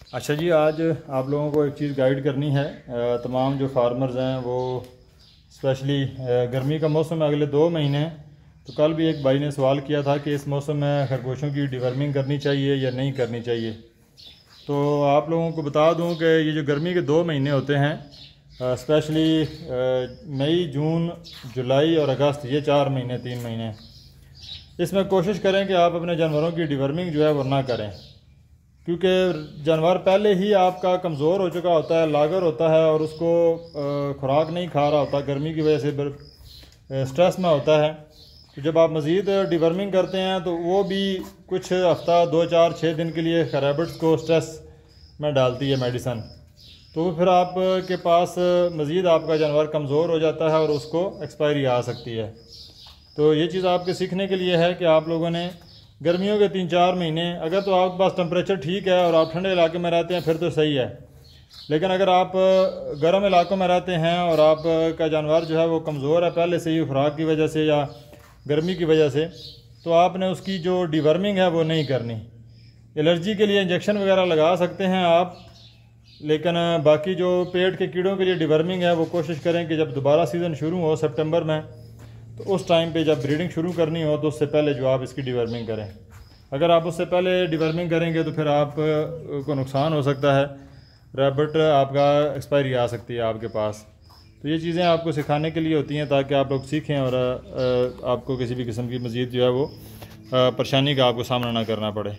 अच्छा जी, आज आप लोगों को एक चीज़ गाइड करनी है। तमाम जो फार्मर्स हैं वो स्पेशली गर्मी का मौसम है, अगले 2 महीने हैं। तो कल भी एक भाई ने सवाल किया था कि इस मौसम में खरगोशों की डिवर्मिंग करनी चाहिए या नहीं करनी चाहिए। तो आप लोगों को बता दूं कि ये जो गर्मी के 2 महीने होते हैं, स्पेशली मई, जून, जुलाई और अगस्त, ये 4 महीने 3 महीने, इसमें कोशिश करें कि आप अपने जानवरों की डिवर्मिंग जो है वो ना करें, क्योंकि जानवर पहले ही आपका कमज़ोर हो चुका होता है, लागर होता है और उसको खुराक नहीं खा रहा होता, गर्मी की वजह से स्ट्रेस में होता है। तो जब आप मज़ीद डिवर्मिंग करते हैं तो वो भी कुछ हफ्ता 2 4 6 दिन के लिए रैबिट्स को स्ट्रेस में डालती है मेडिसन। तो फिर आपके पास मज़ीद आपका जानवर कमज़ोर हो जाता है और उसको एक्सपायरी आ सकती है। तो ये चीज़ आपके सीखने के लिए है कि आप लोगों ने गर्मियों के 3 4 महीने, अगर तो आपके पास टेम्परेचर ठीक है और आप ठंडे इलाके में रहते हैं फिर तो सही है, लेकिन अगर आप गर्म इलाकों में रहते हैं और आपका जानवर जो है वो कमज़ोर है पहले से ही खुराक की वजह से या गर्मी की वजह से, तो आपने उसकी जो डिवर्मिंग है वो नहीं करनी। एलर्जी के लिए इंजेक्शन वगैरह लगा सकते हैं आप, लेकिन बाकी जो पेट के कीड़ों के लिए डिवर्मिंग है वो कोशिश करें कि जब दोबारा सीज़न शुरू हो सितंबर में, तो उस टाइम पे जब ब्रीडिंग शुरू करनी हो तो उससे पहले जो आप इसकी डिवर्मिंग करें। अगर आप उससे पहले डिवर्मिंग करेंगे तो फिर आप को नुकसान हो सकता है, रैबिट आपका एक्सपायरी आ सकती है आपके पास। तो ये चीज़ें आपको सिखाने के लिए होती हैं ताकि आप लोग सीखें और आपको किसी भी किस्म की मज़ीद जो है वो परेशानी का आपको सामना ना करना पड़े।